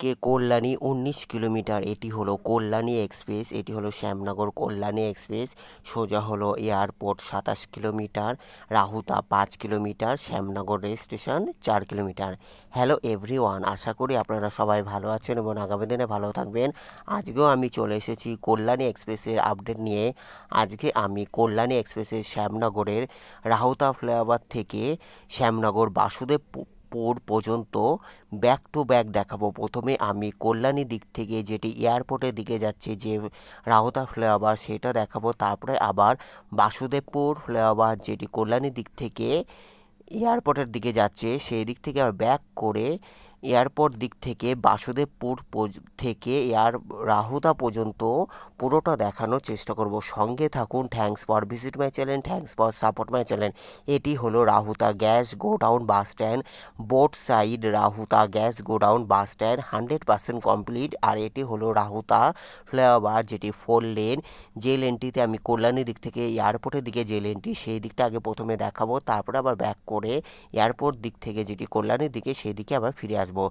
থেকে কল্যাণী 19 কিলোমিটার। এটি হলো কল্যাণী এক্সপ্রেস, এটি হলো শ্যামনগর কল্যাণী এক্সপ্রেস। সোজা হলো airport 27 kilometre, Rahuta 5 kilometre, Shyamnagar rail station 4 kilometre. Hello everyone, আশা করি আপনারা সবাই ভালো আছেন এবং আগামী দিনে ভালো থাকবেন। আজকেও আমি চলে এসেছি কল্যাণী এক্সপ্রেসের আপডেট নিয়ে। আজকে আমি কল্যাণী এক্সপ্রেসের শ্যামনগরের রাহুতা ফ্লাইওভার থেকে শ্যামনগর বাসুদেবপুর পর্যন্ত ব্যাক টু ব্যাক দেখাবো। প্রথমে আমি কল্যাণী দিক থেকে যেটি এয়ারপোর্টের দিকে যাচ্ছে যে রাহুতা ফ্লাইওভার সেটা দেখাবো, তারপরে আবার বাসুদেবপুর ফ্লাইওভার যেটি কল্যাণী দিক থেকে এয়ারপোর্টের দিকে যাচ্ছে সেই দিক থেকে আবার ব্যাক করে এয়ারপোর্ট দিক থেকে বাসুদেবপুর থেকে রাহুতা পর্যন্ত পুরোটা দেখানোর চেষ্টা করব। সঙ্গে থাকুন। Thanks for visit my channel, thanks for support my channel. এটি হলো Rahuta gas godown bus stand, both side Rahuta gas godown bus stand 100% complete. আর এটি হলো রাহুতা ফ্লাইওভার যেটি 4 লেন, যে লেনটিতে আমি কল্যাণী দিক থেকে এয়ারপোর্টের দিকে যে লেনটি সেই দিকটা আগে প্রথমে দেখাবো, তারপরে আবার ব্যাক করে এয়ারপোর্ট দিক থেকে যেটি কল্যাণীর দিকে সেই দিকে আবার ফিরে আসবো।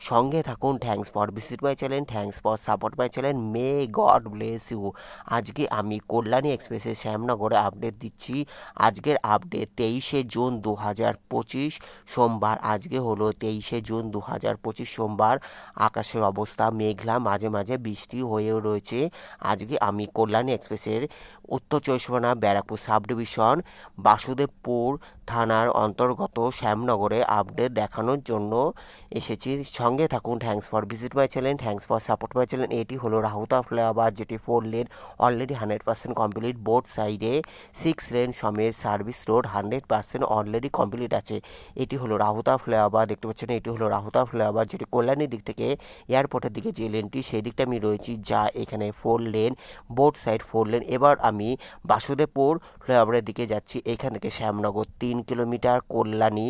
সঙ্গে থাকুন। Thanks for visit my channel, thanks for support my channel. May God bless you. আজকে আমি কল্যাণী এক্সপ্রেসের শ্যামনগরে আপডেট দিচ্ছি। আজকের আপডেট 23শে জুন 2025 সোমবার। আজকে হলো 23শে জুন 2025 সোমবার। আকাশের অবস্থা মেঘলা, মাঝে মাঝে বৃষ্টি হয়েও রয়েছে। আজকে আমি কল্যাণী এক্সপ্রেসের উত্তর চব্বিশ পরগনা ব্যারাকপুর সাব ডিভিশন বাসুদেবপুর থানার অন্তর্গত শ্যামনগরে আপডেট দেখানোর জন্য এসেছি। সঙ্গে থাকুন। Thanks for visit my channel, thanks for support my channel. এটি হলো রাহুতা ফ্লাইওভার যেটি 4 লেন, অলরেডি 100% কমপ্লিট। বোর্ড সাইডে 6 লেন সমেত সার্ভিস রোড 100% অলরেডি কমপ্লিট আছে। এটি হলো রাহুতা ফ্লাইওভার, দেখতে পাচ্ছেন এটি হলো রাহুতা ফ্লাইওভার যেটি কল্যাণীর দিক থেকে এয়ারপোর্টের দিকে যে লেনটি সেই দিকটা আমি রয়েছি, যা এখানে 4 লেন, বোর্ড সাইড 4 লেন। এবার আমি বাসুদেবপুর ফ্লাইওভারের দিকে যাচ্ছি। এখান থেকে শ্যামনগর 3 কিলোমিটার, কল্যাণী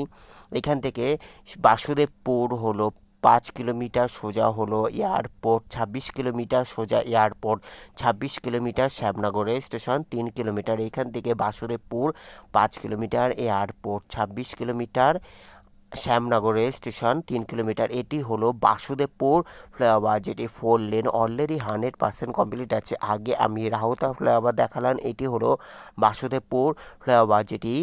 এখান থেকে বাসুদেবপুর হলো 5 কিলোমিটার, সোজা হলো এয়ারপোর্ট 26 কিলোমিটার, সোজা airport 26 kilometre, Shyamnagar rail station 3 kilometre. এখান থেকে Basudebpur 5 kilometre, airport 26 kilometre, Shyamnagar rail station 3 kilometre. এটি হলো বাসুদেবপুর ফ্লাইওভার যেটি 4 লেন, অলরেডি 100% কমপ্লিট আছে। আগে আমি রাহুতা ফ্লাইওভার দেখালাম। এটি হলো বাসুদেবপুর ফ্লাইওভার যেটি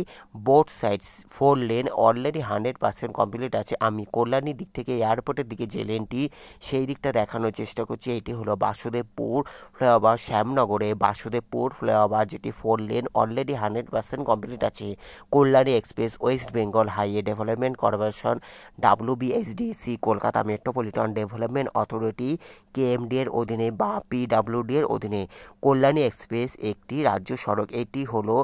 both sides 4 lane, already 100% complete আছে। আমি কল্যাণীর দিক থেকে এয়ারপোর্টের দিকে যে লেনটি সেই দিকটা দেখানোর চেষ্টা করছি। এটি হলো বাসুদেবপুর ফ্লাইওভার শ্যামনগরে বাসুদেবপুর ফ্লাইওভার যেটি 4 লেন, অলরেডি 100% কমপ্লিট আছে। Kalyani Express West Bengal Highway Development Corporation WBSDC Kolkata Metropolitan Development Authority KMD এর অধীনে বা PWD এর অধীনে কল্যাণী এক্সপ্রেস একটি রাজ্য সড়ক। এটি হলো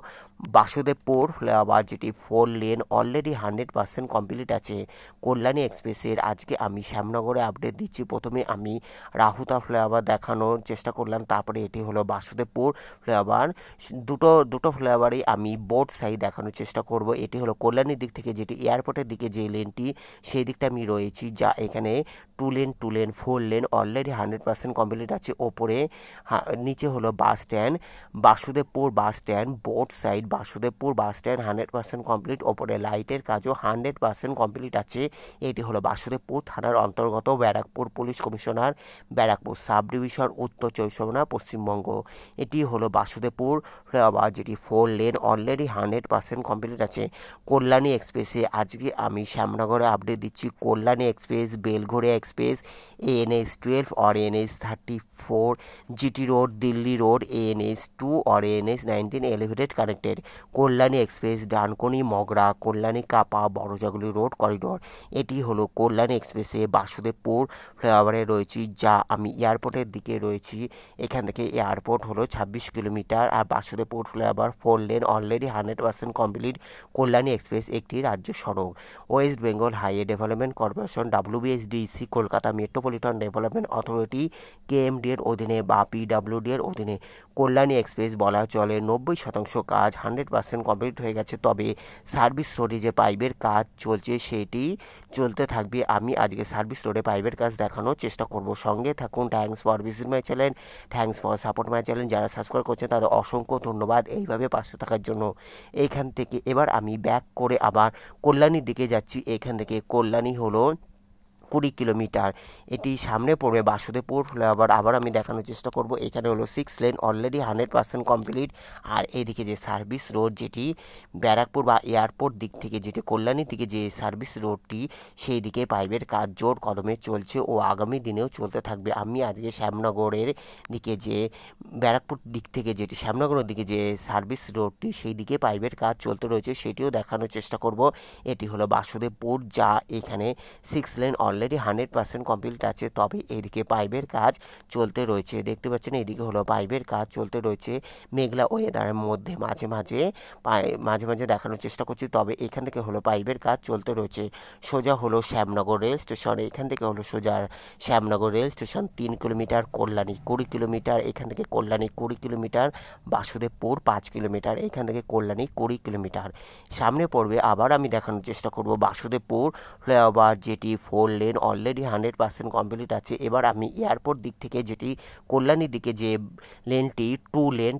বাসুদেবপুর ফ্লাইওভার যেটি 4 লেন, অলরেডি 100% কমপ্লিট আছে। কল্যাণী এক্সপ্রেসের আজকে আমি শ্যামনগরে আপডেট দিচ্ছি। প্রথমে আমি রাহুতা ফ্লাইওভার দেখানোর চেষ্টা করলাম, তারপরে এটি হলো বাসুদেবপুর ফ্লাইওভার। দুটো ফ্লাইওভারই আমি বোর্ড সাইড দেখানোর চেষ্টা করব। এটি হলো কল্যাণীর দিক থেকে যেটি এয়ারপোর্টের দিকে যে লেনটি সেই দিকটা আমি রয়েছি, যা এখানে 2 লেন 4 লেন, অলরেডি 100% কমপ্লিট আছে। ওপরে নিচে হলো bus stand, Basudebpur bus stand, board side Basudebpur বাস স্ট্যান্ড 100% কমপ্লিট। ওপরে লাইটের কাজও 100% কমপ্লিট আছে। এটি হলো বাসুদেবপুর থানার অন্তর্গত Barrackpore police commissioner, Barrackpore sub division, উত্তর চব্বিশ পরগনা, পশ্চিমবঙ্গ। এটি হলো বাসুদেবপুর ফ্লাইওভার যেটি 4 লেন, অলরেডি 100% কমপ্লিট আছে। কল্যাণী এক্সপ্রেসে আজকে আমি শ্যামনগরে আপডেট দিচ্ছি। Kalyani express, Belgharia express, ANH 12 और ANH 34, GT road Delhi road, ANH 2 और ANH 19 elevated connected. Kalyani express Dankuni Magra Kalyani কাপা বড়জাগুলি রোড করিডোর। এটি হলো কল্যাণী এক্সপ্রেসে বাসুদেবপুর ফ্লাইওভারে রয়েছি, যা আমি এয়ারপোর্টের দিকে রয়েছি। এখান থেকে এয়ারপোর্ট হলো 26 কিলোমিটার আর Basudebpur flyover 4 lane, already 100% complete. Kalyani Express একটি রাজ্য সড়ক। West Bengal Highway Development Corporation WBSDC Kolkata Metropolitan Development Authority KMD এর অধীনে বা PWD এর অধীনে কল্যাণী এক্সপ্রেস বলা চলে 90% কাজ 100% কমপ্লিট হয়ে গেছে। তবে সার্ভিস রোডে যে পাইপের কাজ চলছে সেটি চলতে থাকবে। আমি আজকে সার্ভিস রোডে পাইপের কাজ দেখানোর চেষ্টা করব। সঙ্গে থাকুন। Thanks for visit my channel, thanks for support my channel. যারা সাবস্ক্রাইব করছেন তাদের অসংখ্য ধন্যবাদ এইভাবে পাশে থাকার জন্য। এইখান থেকে এবার আমি ব্যাক করে আবার কল্যাণীর দিকে যাচ্ছি। এখান থেকে কল্যাণী হলো 20 কিলোমিটার। এটি সামনে পড়বে বাসুদেবপুর ফ্লাইওভার। আবার আমি দেখানোর চেষ্টা করব, এখানে হলো 6 লেন অলরেডি 100% কমপ্লিট। আর এইদিকে যে সার্ভিস রোড, যেটি ব্যারাকপুর বা এয়ারপোর্ট দিক থেকে, যেটি কল্যাণীর দিকে যে সার্ভিস রোডটি, সেই দিকে পাইপের কাজ জোর কদমে চলছে ও আগামী দিনেও চলতে থাকবে। আমি আজকে শ্যামনগরের দিকে যে ব্যারাকপুর দিক থেকে যেটি শ্যামনগরের দিকে যে সার্ভিস রোডটি, সেই দিকে পাইপের কাজ চলতে রয়েছে, সেটিও দেখানোর চেষ্টা করব। এটি হলো বাসুদেবপুর, যা এখানে 6 লেন অলরেডি 100% কমপ্লিট আছে, তবে এদিকে পাইপের কাজ চলতে রয়েছে। দেখতে পাচ্ছেন এদিকে হলো পাইপের কাজ চলতে রয়েছে। মেঘলা ওয়েদারের মধ্যে মাঝে মাঝে দেখানোর চেষ্টা করছি, তবে এখান থেকে হলো পাইপের কাজ চলতে রয়েছে। সোজা হলো শ্যামনগর রেল স্টেশন, এখান থেকে হলো সোজা Shyamnagar rail station 3 kilometre, Kalyani 20 kilometre, এখান থেকে কল্যাণী 20 কিলোমিটার, বাসুদেবপুর 5 কিলোমিটার, এখান থেকে কল্যাণী 20 কিলোমিটার। সামনে পড়বে, আবার আমি দেখানোর চেষ্টা করব, বাসুদেবপুর ফ্লাইওভার, যেটি 4 লেন অলরেডি 100% কমপ্লিট আছে। এবার আমি এয়ারপোর্ট দিক থেকে যেটি কল্যাণীর দিকে যে লেনটি 2 লেন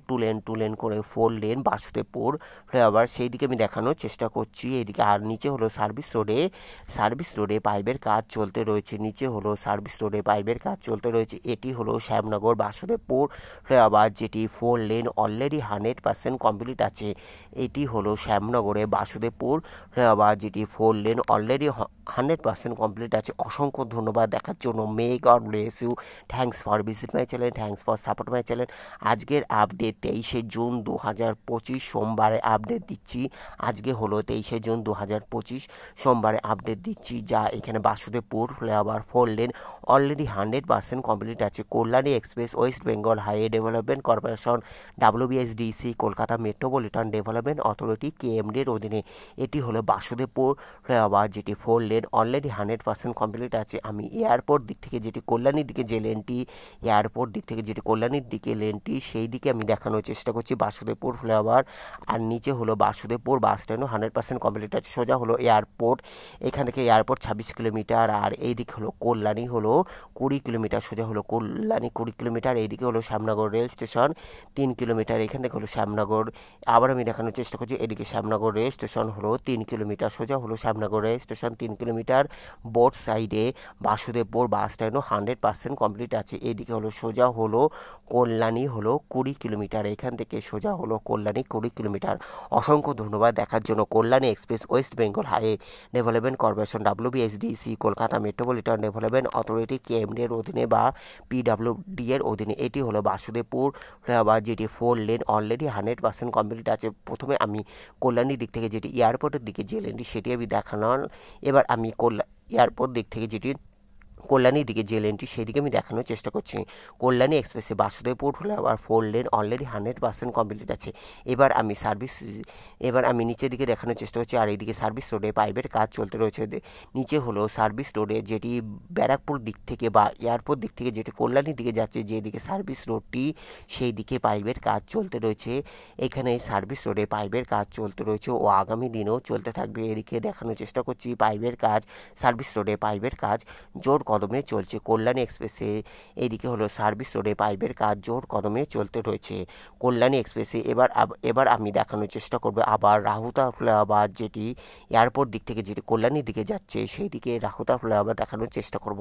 করে 4 লেন বাসুদেবপুর ফ্লাইওভার, সেই দিকে আমি দেখানোর চেষ্টা করছি। এইদিকে আর নিচে হলো সার্ভিস রোডে পাইপের কাজ চলতে রয়েছে। নিচে হলো সার্ভিস রোডে পাইপের কাজ চলতে রয়েছে। এটি হলো শ্যামনগর বাসুদেবপুর ফ্লাইওভার, যেটি 4 লেন অলরেডি 100% কমপ্লিট আছে। এটি হলো শ্যামনগরে বাসুদেবপুর ফ্লাইওভার, যেটি 4 লেন অলরেডি 100% কমপ্লিট আছে। অসংখ্য ধন্যবাদ দেখার জন্য। May God bless you. Thanks for visit my channel, thanks for support my channel. আজকের আপডেট 23 জুন 2025 সোমবারে আপডেট দিচ্ছি। আজকে হলো 23 জুন 2025 সোমবারে আপডেট দিচ্ছি, যা এখানে Basudebpur flyover 4 lane already 100% complete আছে। Kalyani Express West Bengal Highway Development Corporation WBSDC Kolkata Metropolitan Development Authority KMD-র অধীনে। এটি হলো বাসুদেবপুর ফ্লাইওভার, যেটি 4 লেন অলরেডি 100% কমপ্লিট আছে। আমি এয়ারপোর্ট দিক থেকে যেটি কল্যাণীর দিকে যে লেনটি, এয়ারপোর্ট দিক থেকে যেটি কল্যাণীর দিকে লেনটি, সেই দিকে আমি দেখানোর চেষ্টা করছি বাসুদেবপুর ফ্লাইওভার। আর নিচে হলো বাসুদেবপুর বাস স্ট্যান্ডও 100% কমপ্লিট আছে। সোজা হলো এয়ারপোর্ট, এখান থেকে এয়ারপোর্ট 26 কিলোমিটার, আর এই দিকে হলো কল্যাণী হলো 20 কিলোমিটার। সোজা হলো কল্যাণী 20 কিলোমিটার। এইদিকে হলো শ্যামনগর রেল স্টেশন 3 কিলোমিটার, এখান থেকে হলো শ্যামনগর। আবার আমি দেখানোর চেষ্টা করছি, এদিকে শ্যামনগর রেল স্টেশন হলো 3 কিলোমিটার। সোজা হলো Shyamnagar rail station 3 kilometre. Both সাইডে বাসুদেবপুর বাস স্ট্যান্ডও 100% কমপ্লিট আছে। এইদিকে হলো সোজা হলো কল্যাণী হলো 20 কিলোমিটার, এখান থেকে সোজা হলো কল্যাণী 20 কিলোমিটার। অসংখ্য ধন্যবাদ দেখার জন্য। Kalyani Express West Bengal Highway Development Corporation WBSDC Kolkata Metropolitan Development Authority KMD-র অধীনে বা PWD-এর অধীনে। এটি হলো বাসুদেবপুর ফ্লাইওভার, যেটি 4 লেন অলরেডি 100% কমপ্লিট আছে। প্রথমে আমি কল্যাণীর দিক থেকে যেটি এয়ারপোর্টের দিকে যে লেনটি, সেটি আমি দেখানোর। এবার আমি এয়ারপোর্ট দিক থেকে যেটি কল্যাণীর দিকে যে লেনটি, সেদিকে আমি দেখানোর চেষ্টা করছি। কল্যাণী এক্সপ্রেসে Basudebpur flyover 4 lane already 100% complete আছে। এবার আমি নিচের দিকে দেখানোর চেষ্টা করছি। আর এইদিকে সার্ভিস রোডে পাইপের কাজ চলতে রয়েছে। নিচে হলো সার্ভিস রোডে, যেটি ব্যারাকপুর দিক থেকে বা এয়ারপোর্ট দিক থেকে যেটি কল্যাণীর দিকে যাচ্ছে, যেদিকে সার্ভিস রোডটি, সেই দিকে পাইপের কাজ চলতে রয়েছে। এখানে সার্ভিস রোডে পাইপের কাজ চলতে রয়েছে ও আগামী দিনেও চলতে থাকবে। এদিকে দেখানোর চেষ্টা করছি পাইপের কাজ, সার্ভিস রোডে পাইপের কাজ জোর কদমে চলছে। কল্যাণী এক্সপ্রেসে এইদিকে হলো সার্ভিস রোডে পাইপের কাজ জোর কদমে চলতে রয়েছে কল্যাণী এক্সপ্রেসে। এবার আমি দেখানোর চেষ্টা করব আবার রাহুতা ফ্লাইওভার, যেটি এয়ারপোর্ট দিক থেকে যেটি কল্যাণীর দিকে যাচ্ছে, সেই দিকে রাহুতা ফ্লাইওভার দেখানোর চেষ্টা করব।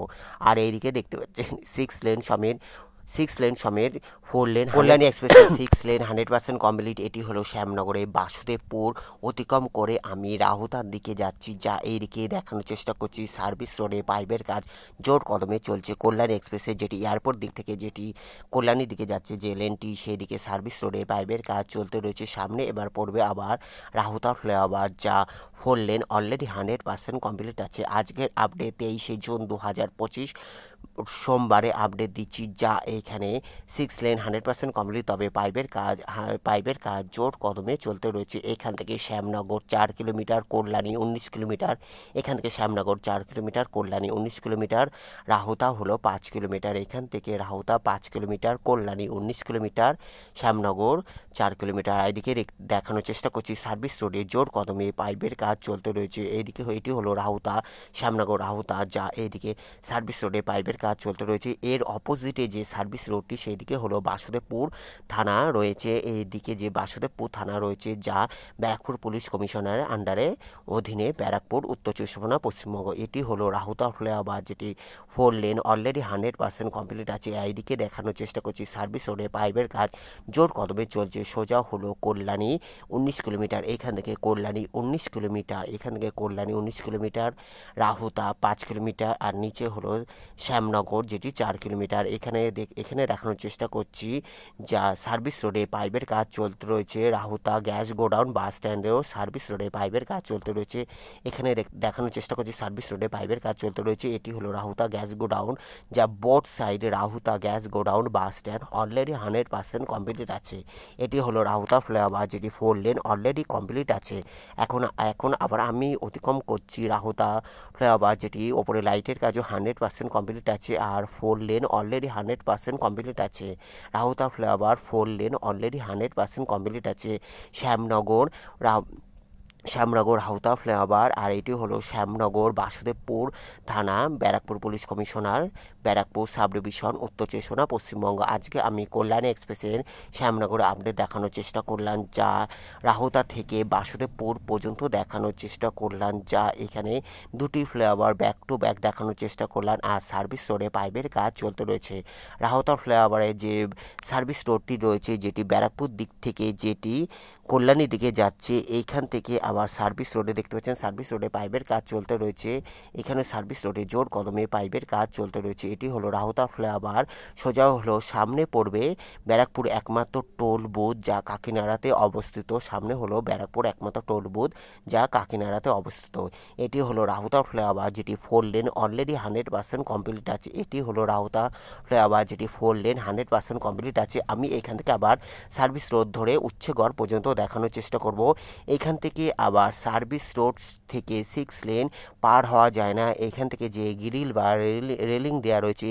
আর এইদিকে দেখতে পাচ্ছেন 6 লেন সমেত 4 লেন কল্যাণী এক্সপ্রেসের 6 লেন 100% কমপ্লিট। এটি হলো শ্যামনগরে বাসুদেবপুর অতিক্রম করে আমি রাহুতার দিকে যাচ্ছি, যা এইদিকে দেখানোর চেষ্টা করছি। সার্ভিস রোডে পাইপের কাজ জোর কদমে চলছে কল্যাণী এক্সপ্রেসে, যেটি এয়ারপোর্ট দিক থেকে যেটি কল্যাণীর দিকে যাচ্ছে যে লেনটি, সেই দিকে সার্ভিস রোডে পাইপের কাজ চলতে রয়েছে। সামনে এবার পড়বে আবার রাহুতা ফ্লাইওভার, যা 4 লেন অলরেডি 100% কমপ্লিট আছে। আজকের আপডেট 23 জুন 2025 সোমবারে আপডেট দিচ্ছি, যা এখানে 6 লেন 100% কমপ্লিট, তবে পাইপের কাজ জোর কদমে চলতে রয়েছে। এখান থেকে শ্যামনগর 4 কিলোমিটার, কল্যাণী 19 কিলোমিটার, এখান থেকে শ্যামনগর 4 কিলোমিটার, কল্যাণী 19 কিলোমিটার, রাহুতা হলো 5 কিলোমিটার, এখান থেকে Rahuta 5 kilometre, Kalyani 19 kilometre, Shyamnagar 4 kilometre. এদিকে দেখানোর চেষ্টা করছি সার্ভিস রোডে জোর কদমে পাইপের কাজ চলতে রয়েছে। এইদিকে এটি হলো রাহুতা, শ্যামনগর রাহুতা, যা এইদিকে সার্ভিস রোডে পাইপের কাজ চলতে রয়েছে। এর অপোজিটে যে সার্ভিস রোডটি সেই দিকে হলো বাসুদেবপুর থানা রয়েছে। এইদিকে যে বাসুদেবপুর থানা রয়েছে, যা ব্যারাকপুর পুলিশ কমিশনারের আন্ডারে অধীনে, ব্যারাকপুর, উত্তর চব্বিশ পরগনা, পশ্চিমবঙ্গ। এটি হলো রাহুতা ফ্লাইওভার, যেটি 4 লেন অলরেডি 100% কমপ্লিট আছে। এইদিকে দেখানোর চেষ্টা করছি সার্ভিস রোডে পাইপের কাজ জোর কদমে চলছে। সোজা হলো কল্যাণী 19 কিলোমিটার, এখান থেকে কল্যাণী 19 কিলোমিটার, এখান থেকে কল্যাণী 19 কিলোমিটার, রাহুতা 5 কিলোমিটার, আর নিচে হলো শ্যামনগর, যেটি 4 কিলোমিটার। এখানে দেখানোর চেষ্টা করছি যা সার্ভিস রোডে পাইপের কাজ চলতে রয়েছে। রাহুতা গ্যাস গোডাউন বাস স্ট্যান্ডেও সার্ভিস রোডে পাইপের কাজ চলতে রয়েছে। এখানে দেখানোর চেষ্টা করছি সার্ভিস রোডে পাইপের কাজ চলতে রয়েছে। এটি হলো রাহুতা গ্যাস গোডাউন, যা বোথ সাইডে Rahuta gas godown bus stand already 100% complete আছে। এটি হলো রাহুতা ফ্লাইওভার, যেটি 4 লেন অলরেডি কমপ্লিট আছে। এখন আবার আমি অতিক্রম করছি রাহুতা ফ্লাইওভার, যেটি ওপরে লাইটের কাজও 100% কমপ্লিট আছে, আর 4 লেন অলরেডি 100% কমপ্লিট আছে। Rahuta flyover 4 lane already 100% complete আছে। শ্যামনগর রাহুতা ফ্লাইওভার, আর এটি হলো শ্যামনগর বাসুদেবপুর থানা, Barrackpore police commissioner, Barrackpore sub division, উত্তর চব্বিশ পরগনা, পশ্চিমবঙ্গ। আজকে আমি কল্যাণী এক্সপ্রেসের শ্যামনগর আপডেট দেখানোর চেষ্টা করলাম, যা রাহুতা থেকে বাসুদেবপুর পর্যন্ত দেখানোর চেষ্টা করলাম, যা এখানে দুটি ফ্লাইওভার ব্যাক টু ব্যাক দেখানোর চেষ্টা করলাম, আর সার্ভিস রোডে পাইপের কাজ চলতে রয়েছে। রাহুতা ফ্লাইওভারে যে সার্ভিস রোডটি রয়েছে, যেটি ব্যারাকপুর দিক থেকে যেটি কল্যাণীর দিকে যাচ্ছে, এইখান থেকে আবার সার্ভিস রোডে দেখতে পাচ্ছেন সার্ভিস রোডে পাইপের কাজ চলতে রয়েছে। এখানে সার্ভিস রোডে জোর কদমে পাইপের কাজ চলতে রয়েছে। এটি হলো রাহুতা ফ্লাইওভার। সোজা হলো সামনে পড়বে ব্যারাকপুর একমাত্র টোল বুথ, যা কাকিনাড়াতে অবস্থিত। সামনে হলো ব্যারাকপুর একমাত্র টোল বুথ, যা কাকিনাড়াতে অবস্থিত। এটি হলো রাহুতা ফ্লাইওভার, যেটি 4 লেন অলরেডি 100% কমপ্লিট আছে। এটি হলো রাহুতা ফ্লাইওভার, যেটি 4 লেন 100% কমপ্লিট আছে। আমি এখান থেকে আবার সার্ভিস রোড ধরে উচ্ছেগড় পর্যন্ত দেখানোর চেষ্টা করব। এইখান থেকে আবার সার্ভিস রোড থেকে 6 লেন পার হওয়া যায় না। এইখান থেকে যে গ্রিল বা রেলিং দেওয়া রয়েছে,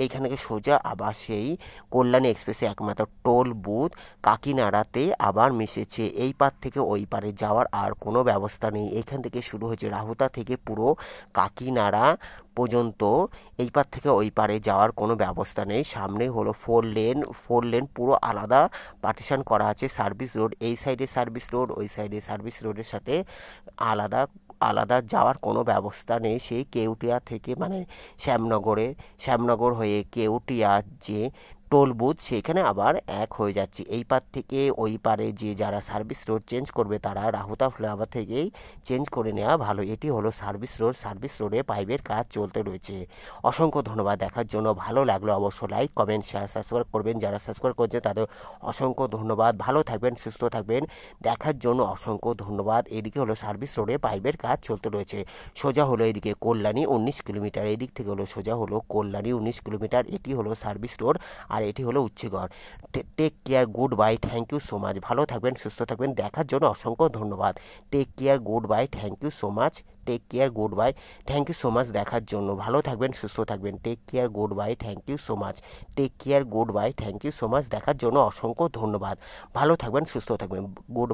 এইখান থেকে সোজা আবার সেই কল্যাণী এক্সপ্রেসে একমাত্র টোল বুথ কাকিনাড়াতে আবার মিশেছে। এই পার থেকে ওই পারে যাওয়ার আর কোনো ব্যবস্থা নেই। এখান থেকে শুরু হয়েছে রাহুতা থেকে পুরো কাকিনাড়া পর্যন্ত, এই পার থেকে ওই পারে যাওয়ার কোনো ব্যবস্থা নেই। সামনে হলো 4 লেন পুরো আলাদা পার্টিশন করা আছে। সার্ভিস রোড এই সাইডে সার্ভিস রোড, ওই সাইডে সার্ভিস রোডের সাথে আলাদা যাওয়ার কোনো ব্যবস্থা নেই। সেই কেউটিয়া থেকে মানে শ্যামনগর হয়ে কেউটিয়া যে টোল বুথ, সেখানে আবার এক হয়ে যাচ্ছে। এই পার থেকে ওই পারে যে যারা সার্ভিস রোড চেঞ্জ করবে, তারা রাহুতা ফ্লাইওভার থেকেই চেঞ্জ করে নেওয়া ভালো। এটি হলো সার্ভিস রোডে পাইপের কাজ চলতে রয়েছে। অসংখ্য ধন্যবাদ দেখার জন্য। ভালো লাগলো অবশ্যই লাইক, কমেন্ট, শেয়ার, সাবস্ক্রাইব করবেন। যারা সাবস্ক্রাইব করছে তাদের অসংখ্য ধন্যবাদ। ভালো থাকবেন, সুস্থ থাকবেন, দেখার জন্য অসংখ্য ধন্যবাদ। এদিকে হলো সার্ভিস রোডে পাইপের কাজ চলতে রয়েছে। সোজা হলো এদিকে কল্যাণী 19 কিলোমিটার, এদিক থেকে হলো সোজা হলো কল্যাণী 19 কিলোমিটার। এটি হলো সার্ভিস রোড, আর এটি হলো Uchhegarh. Take care, goodbye, thank you so much. ভালো থাকবেন, সুস্থ থাকবেন, দেখার জন্য অসংখ্য ধন্যবাদ। Take care, goodbye, thank you so much. Take care, goodbye, thank you so much দেখার জন্য। ভালো থাকবেন, সুস্থ থাকবেন। Take care, goodbye, thank you so much. Take care, goodbye, thank you so much দেখার জন্য অসংখ্য ধন্যবাদ। ভালো থাকবেন, সুস্থ থাকবেন। গুড